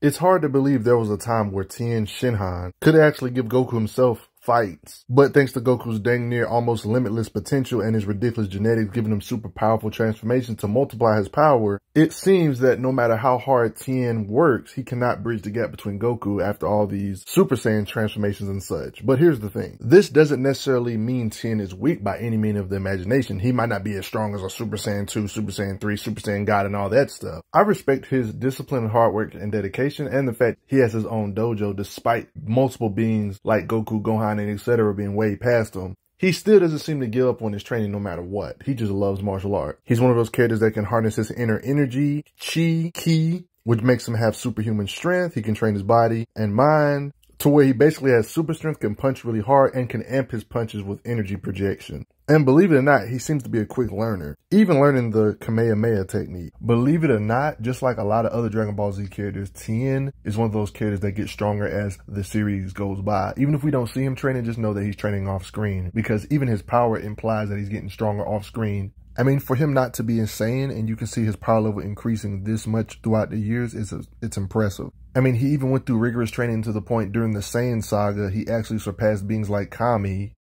It's hard to believe there was a time where Tien Shinhan could actually give Goku himself fights, but thanks to Goku's dang near almost limitless potential and his ridiculous genetics giving him super powerful transformations to multiply his power, it seems that no matter how hard Tien works, he cannot bridge the gap between Goku after all these Super Saiyan transformations and such. But here's the thing. This doesn't necessarily mean Tien is weak by any means of the imagination. He might not be as strong as a Super Saiyan 2, Super Saiyan 3, Super Saiyan God and all that stuff. I respect his discipline, and hard work, and dedication, and the fact he has his own dojo despite multiple beings like Goku, Gohan, and etc. being way past him. He still doesn't seem to give up on his training no matter what. He just loves martial art. He's one of those characters that can harness his inner energy, ki, which makes him have superhuman strength. He can train his body and mind to where he basically has super strength, can punch really hard, and can amp his punches with energy projection. And believe it or not, he seems to be a quick learner, even learning the Kamehameha technique. Believe it or not, just like a lot of other Dragon Ball Z characters, Tien is one of those characters that gets stronger as the series goes by. Even if we don't see him training, just know that he's training off screen, because even his power implies that he's getting stronger off screen. I mean, for him not to be insane, and you can see his power level increasing this much throughout the years, it's impressive. I mean, he even went through rigorous training to the point during the Saiyan saga, he actually surpassed beings like Kami.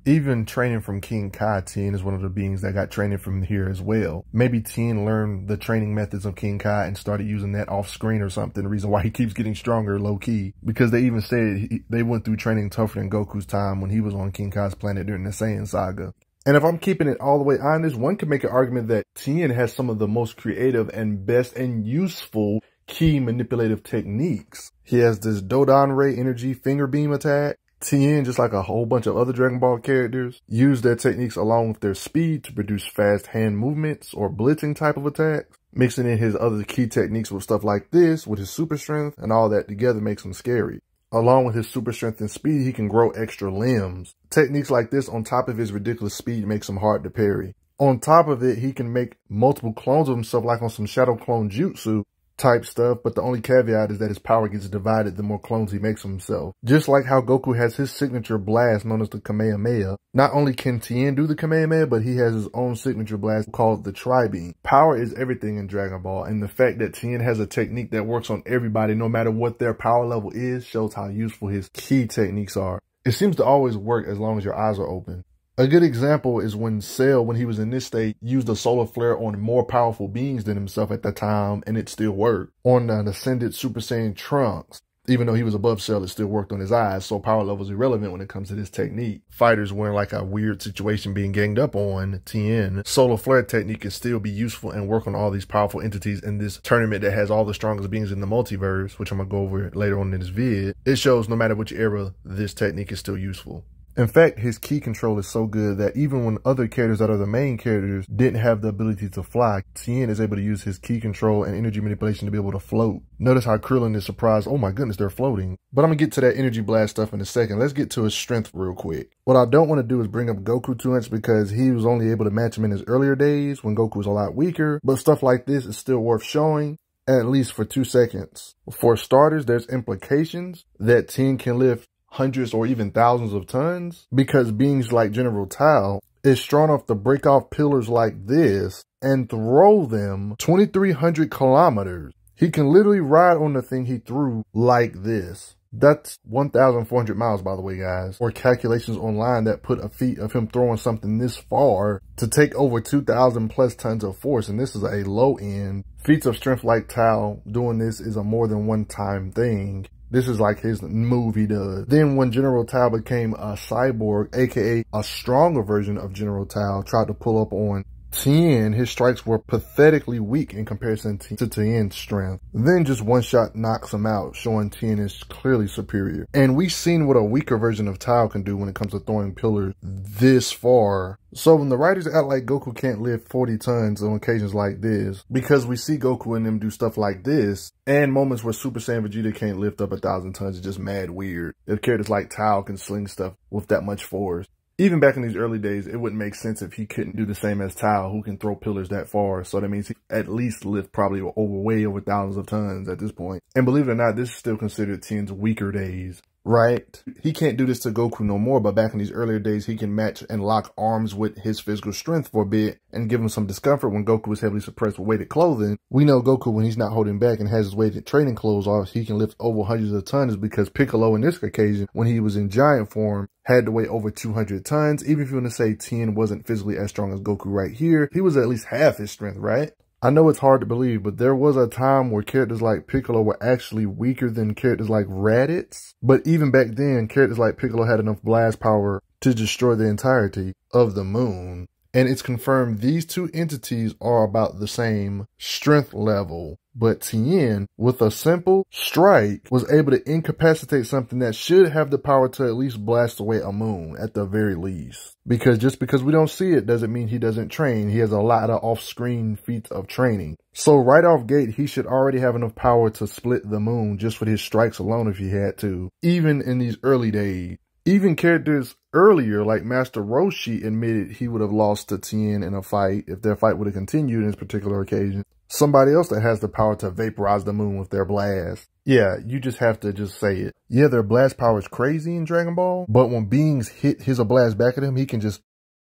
Even training from King Kai, Tien is one of the beings that got training from here as well. Maybe Tien learned the training methods of King Kai and started using that off screen or something. The reason why he keeps getting stronger low key. Because they even said they went through training tougher than Goku's time when he was on King Kai's planet during the Saiyan saga. And if I'm keeping it all the way honest, one can make an argument that Tien has some of the most creative and best and useful key manipulative techniques. He has this Dodon Ray energy finger beam attack. Tien, just like a whole bunch of other Dragon Ball characters, use their techniques along with their speed to produce fast hand movements or blitzing type of attacks. Mixing in his other key techniques with stuff like this, with his super strength, and all that together makes him scary. Along with his super strength and speed, he can grow extra limbs. Techniques like this on top of his ridiculous speed makes him hard to parry. On top of it, he can make multiple clones of himself like on some shadow clone jutsu type stuff, but the only caveat is that his power gets divided the more clones he makes of himself. Just like how Goku has his signature blast known as the Kamehameha. Not only can Tien do the Kamehameha, but he has his own signature blast called the Tri-Beam. Power is everything in Dragon Ball, and the fact that Tien has a technique that works on everybody no matter what their power level is shows how useful his key techniques are. It seems to always work as long as your eyes are open. A good example is when Cell, when he was in this state, used a solar flare on more powerful beings than himself at the time, and it still worked. On an ascended Super Saiyan Trunks, even though he was above Cell, it still worked on his eyes, so power level is irrelevant when it comes to this technique. Fighters were in like a weird situation being ganged up on Tien. Solar flare technique can still be useful and work on all these powerful entities in this tournament that has all the strongest beings in the multiverse, which I'm going to go over later on in this vid. It shows no matter which era, this technique is still useful. In fact, his ki control is so good that even when other characters that are the main characters didn't have the ability to fly, Tien is able to use his ki control and energy manipulation to be able to float. Notice how Krillin is surprised, oh my goodness, they're floating. But I'm going to get to that energy blast stuff in a second. Let's get to his strength real quick. What I don't want to do is bring up Goku too much because he was only able to match him in his earlier days when Goku was a lot weaker. But stuff like this is still worth showing, at least for 2 seconds. For starters, there's implications that Tien can lift hundreds or even thousands of tons because beings like General Tao is strong enough to break off pillars like this and throw them 2,300 kilometers. He can literally ride on the thing he threw like this. That's 1,400 miles, by the way, guys, or calculations online that put a feat of him throwing something this far to take over 2,000 plus tons of force, and this is a low end. Feats of strength like Tao doing this is a more than one time thing. This is like his move he does. Then when General Tao became a cyborg, aka a stronger version of General Tao, tried to pull up on Tien, his strikes were pathetically weak in comparison to Tien's strength. Then just one shot knocks him out, showing Tien is clearly superior. And we've seen what a weaker version of Tao can do when it comes to throwing pillars this far. So when the writers act like Goku can't lift 40 tons on occasions like this, because we see Goku and them do stuff like this, and moments where Super Saiyan Vegeta can't lift up 1,000 tons is just mad weird. If characters like Tao can sling stuff with that much force. Even back in these early days, it wouldn't make sense if he couldn't do the same as Tao, who can throw pillars that far. So that means he at least lift probably way over thousands of tons at this point. And believe it or not, this is still considered Tien's weaker days. right? He can't do this to Goku no more, but back in these earlier days, he can match and lock arms with his physical strength for a bit and give him some discomfort when Goku was heavily suppressed with weighted clothing. We know Goku, when he's not holding back and has his weighted training clothes off, he can lift over hundreds of tons, because Piccolo in this occasion, when he was in giant form, had to weigh over 200 tons. Even if you want to say Tien wasn't physically as strong as Goku right here, he was at least half his strength, right? I know it's hard to believe, but there was a time where characters like Piccolo were actually weaker than characters like Raditz. But even back then, characters like Piccolo had enough blast power to destroy the entirety of the moon. And it's confirmed these two entities are about the same strength level. But Tien, with a simple strike, was able to incapacitate something that should have the power to at least blast away a moon, at the very least. Because just because we don't see it doesn't mean he doesn't train. He has a lot of off-screen feats of training. So right off gate, he should already have enough power to split the moon just with his strikes alone if he had to, even in these early days. Even characters earlier, like Master Roshi, admitted he would have lost to Tien in a fight if their fight would have continued in this particular occasion. Somebody else that has the power to vaporize the moon with their blast. Yeah, you just have to just say it. Yeah, their blast power is crazy in Dragon Ball, but when beings hit his blast back at him, he can just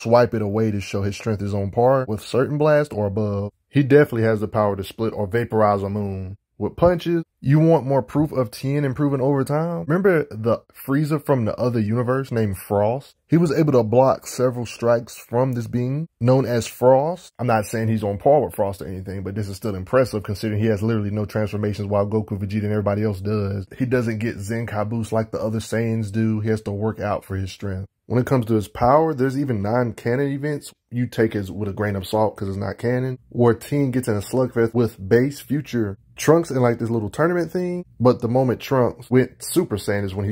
swipe it away to show his strength is on par with certain blast or above. He definitely has the power to split or vaporize a moon with punches. You want more proof of Tien improving over time? Remember the Frieza from the other universe named Frost? He was able to block several strikes from this being known as Frost. I'm not saying he's on par with Frost or anything, but this is still impressive considering he has literally no transformations while Goku, Vegeta, and everybody else does. He doesn't get Zenkai boost like the other Saiyans do. He has to work out for his strength. When it comes to his power, there's even non-canon events you take as with a grain of salt because it's not canon, where Tien gets in a slugfest with base future Trunks in like this little tournament thing. But the moment Trunks went Super Saiyan is when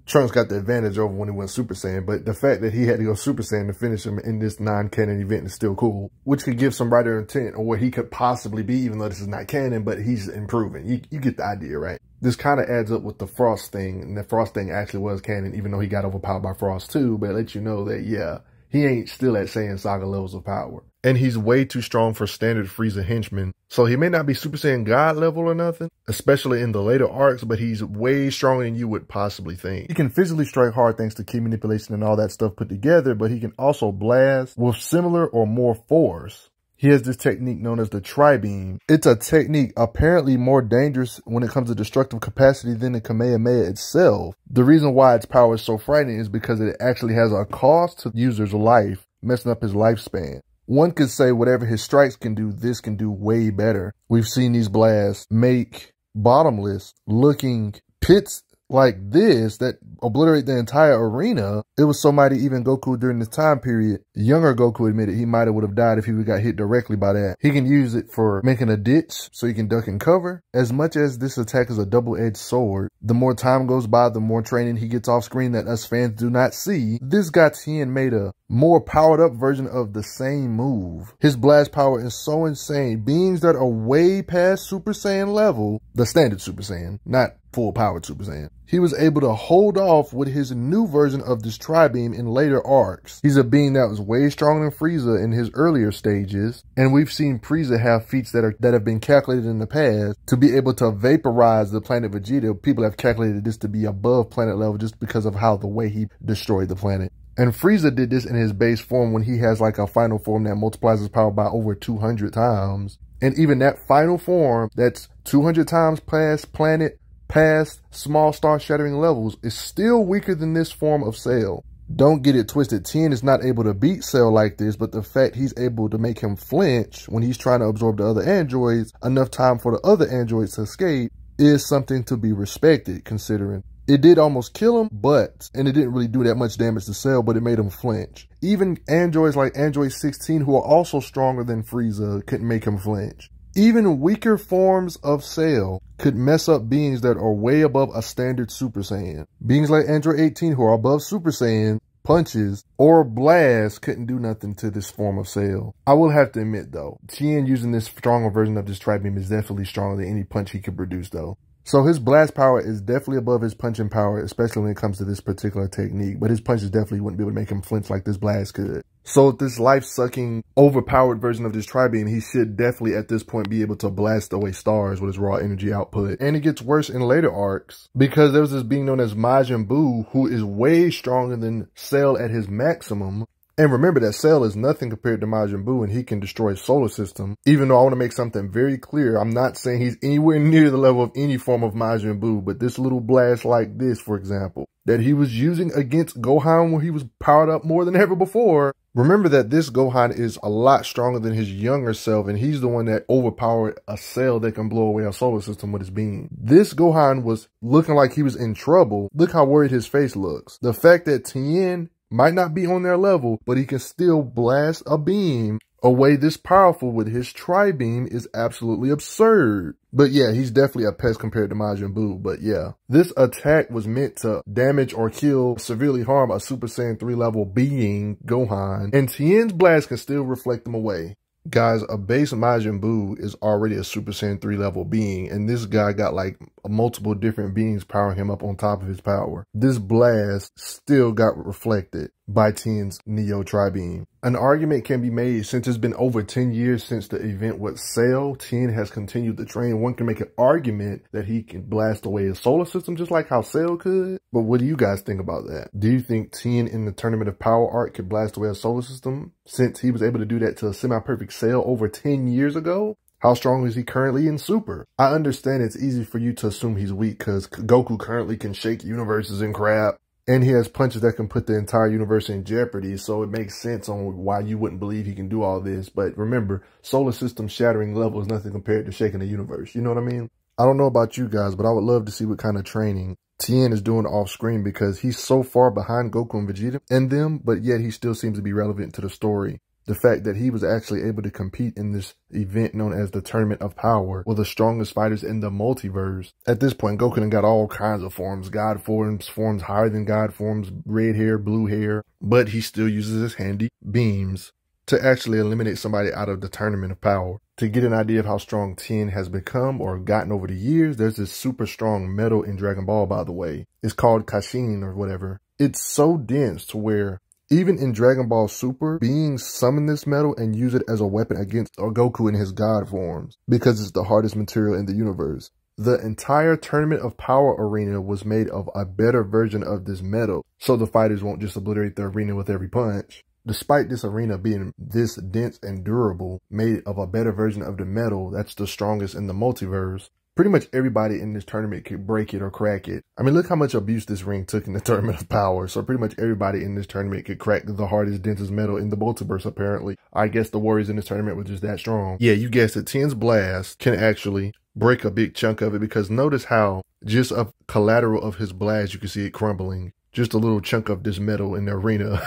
Trunks got the advantage over when he went Super Saiyan. But the fact that he had to go Super Saiyan to finish him in this non-canon event is still cool, which could give some writer intent on what he could possibly be, even though this is not canon, but he's improving. You get the idea, right? This kind of adds up with the Frost thing, and the Frost thing actually was canon, even though he got overpowered by Frost too, but it lets you know that, yeah, he ain't still at Saiyan Saga levels of power. And he's way too strong for standard Frieza henchmen. So he may not be Super Saiyan God level or nothing, especially in the later arcs, but he's way stronger than you would possibly think. He can physically strike hard thanks to key manipulation and all that stuff put together, but he can also blast with similar or more force. He has this technique known as the Tri-Beam. It's a technique apparently more dangerous when it comes to destructive capacity than the Kamehameha itself. The reason why its power is so frightening is because it actually has a cost to the user's life, messing up his lifespan. One could say whatever his strikes can do, this can do way better. We've seen these blasts make bottomless looking pits like this that obliterate the entire arena. It was so mighty even Goku during this time period, younger Goku admitted he might have would have died if he would got hit directly by that. He can use it for making a ditch so he can duck and cover. As much as this attack is a double-edged sword, the more time goes by, the more training he gets off screen that us fans do not see. This guy Tien made a more powered up version of the same move. His blast power is so insane. Beings that are way past Super Saiyan level, the standard Super Saiyan, not full powered Super Saiyan, he was able to hold off with his new version of this Tri-Beam in later arcs. He's a being that was way stronger than Frieza in his earlier stages, and we've seen Frieza have feats that have been calculated in the past to be able to vaporize the planet Vegeta. People have calculated this to be above planet level just because of how the way he destroyed the planet. And Frieza did this in his base form when he has like a final form that multiplies his power by over 200 times. And even that final form that's 200 times past planet, past small star shattering levels, is still weaker than this form of Cell. Don't get it twisted, Tien is not able to beat Cell like this, but the fact he's able to make him flinch when he's trying to absorb the other androids enough time for the other androids to escape is something to be respected, considering it did almost kill him, and it didn't really do that much damage to Cell, but it made him flinch. Even androids like Android 16, who are also stronger than Frieza, couldn't make him flinch. Even weaker forms of Cell could mess up beings that are way above a standard Super Saiyan. Beings like Android 18, who are above Super Saiyan, punches or blasts couldn't do nothing to this form of Cell. I will have to admit though, Tien using this stronger version of this Tri-Beam is definitely stronger than any punch he could produce though. So his blast power is definitely above his punching power, especially when it comes to this particular technique. But his punches definitely wouldn't be able to make him flinch like this blast could. So with this life-sucking, overpowered version of this Tri-Beam, he should definitely at this point be able to blast away stars with his raw energy output. And it gets worse in later arcs, because there was this being known as Majin Buu, who is way stronger than Cell at his maximum. And remember that Cell is nothing compared to Majin Buu, and he can destroy solar system. Even though I want to make something very clear, I'm not saying he's anywhere near the level of any form of Majin Buu, but this little blast like this, for example, that he was using against Gohan where he was powered up more than ever before. Remember that this Gohan is a lot stronger than his younger self, and he's the one that overpowered a Cell that can blow away a solar system with his beam. This Gohan was looking like he was in trouble. Look how worried his face looks. The fact that Tien might not be on their level, but he can still blast a beam away this powerful with his Tri-Beam is absolutely absurd. But yeah, he's definitely a pest compared to Majin Buu. But yeah, this attack was meant to damage or kill, severely harm a Super Saiyan 3 level being, Gohan, and Tien's blast can still reflect them away. Guys, a base Majin Buu is already a Super Saiyan 3 level being, and this guy got like multiple different beings powering him up on top of his power. This blast still got reflected by Tien's Neo Tri-Beam. An argument can be made, since it's been over 10 years since the event with Cell, Tien has continued to train. One can make an argument that he can blast away his solar system just like how Cell could. But what do you guys think about that? Do you think Tien in the Tournament of Power arc could blast away a solar system, since he was able to do that to a semi-perfect Cell over 10 years ago? How strong is he currently in Super? I understand it's easy for you to assume he's weak because Goku currently can shake universes and crap. And he has punches that can put the entire universe in jeopardy, so it makes sense on why you wouldn't believe he can do all this. But remember, solar system shattering level is nothing compared to shaking the universe. You know what I mean? I don't know about you guys, but I would love to see what kind of training Tien is doing off screen, because he's so far behind Goku and Vegeta and them, but yet he still seems to be relevant to the story. The fact that he was actually able to compete in this event known as the Tournament of Power with the strongest fighters in the multiverse. At this point, Goku done got all kinds of forms. God forms, forms higher than God forms, red hair, blue hair. But he still uses his handy beams to actually eliminate somebody out of the Tournament of Power. To get an idea of how strong Tien has become or gotten over the years, there's this super strong metal in Dragon Ball, by the way. It's called Kashin or whatever. It's so dense to where even in Dragon Ball Super, beings summon this metal and use it as a weapon against Goku in his God forms, because it's the hardest material in the universe. The entire Tournament of Power arena was made of a better version of this metal, so the fighters won't just obliterate the arena with every punch. Despite this arena being this dense and durable, made of a better version of the metal that's the strongest in the multiverse, pretty much everybody in this tournament could break it or crack it. I mean, look how much abuse this ring took in the Tournament of Power. So pretty much everybody in this tournament could crack the hardest, densest metal in the multiverse, apparently. I guess the warriors in this tournament were just that strong. Yeah, you guessed it. Tien's blast can actually break a big chunk of it, because notice how just a collateral of his blast, you can see it crumbling. Just a little chunk of this metal in the arena.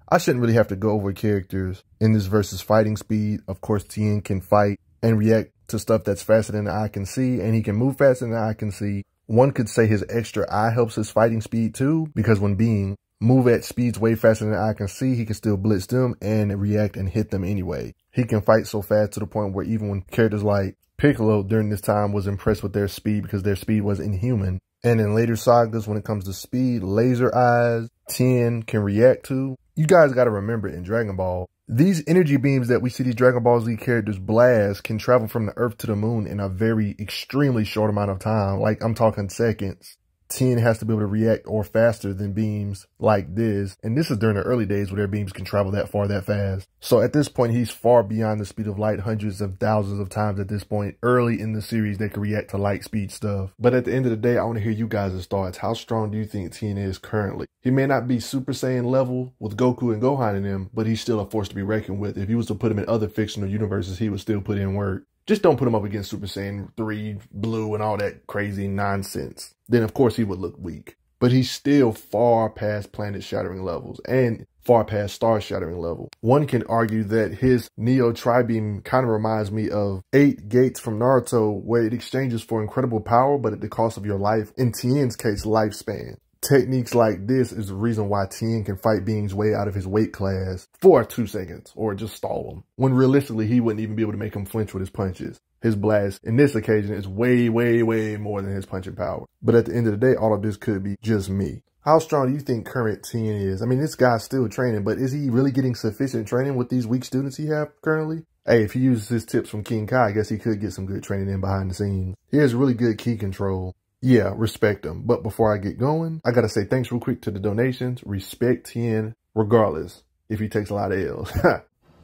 I shouldn't really have to go over characters in this versus fighting speed. Of course, Tien can fight and react to stuff that's faster than the eye can see, and he can move faster than the eye can see. One could say his extra eye helps his fighting speed too, because when being move at speeds way faster than the eye can see, he can still blitz them and react and hit them anyway. He can fight so fast to the point where even when characters like Piccolo during this time was impressed with their speed, because their speed was inhuman. And in later sagas, when it comes to speed, laser eyes, Tien can react to. You guys got to remember, in Dragon Ball, these energy beams that we see these Dragon Ball Z characters blast can travel from the Earth to the moon in a very extremely short amount of time. Like, I'm talking seconds. Tien has to be able to react or faster than beams like this. And this is during the early days where their beams can travel that far, that fast. So at this point, he's far beyond the speed of light, hundreds of thousands of times at this point. Early in the series, they can react to light speed stuff. But at the end of the day, I want to hear you guys' thoughts. How strong do you think Tien is currently? He may not be Super Saiyan level with Goku and Gohan in him, but he's still a force to be reckoned with. If you was to put him in other fictional universes, he would still put in work. Just don't put him up against Super Saiyan 3, Blue, and all that crazy nonsense. Then, of course, he would look weak. But he's still far past planet-shattering levels and far past star-shattering level. One can argue that his Neo Tri-Beam kind of reminds me of 8 Gates from Naruto, where it exchanges for incredible power, but at the cost of your life. In Tien's case, lifespan. Techniques like this is the reason why Tien can fight beings way out of his weight class for 2 seconds or just stall them, when realistically he wouldn't even be able to make him flinch with his punches. his blast in this occasion is way, way, way more than his punching power. But at the end of the day, all of this could be just me. How strong do you think current Tien is? I mean, this guy's still training, but is he really getting sufficient training with these weak students he have currently? Hey, if he uses his tips from King Kai, I guess he could get some good training in behind the scenes. He has really good ki control. Yeah, respect him. But before I get going, I gotta say thanks real quick to the donations. Respect Tien regardless if he takes a lot of L's.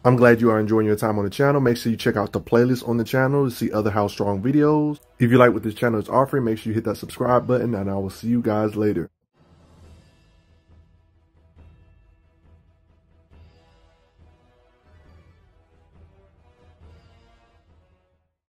I'm glad you are enjoying your time on the channel. Make sure you check out the playlist on the channel to see other How Strong videos. If you like what this channel is offering, make sure you hit that subscribe button, and I will see you guys later.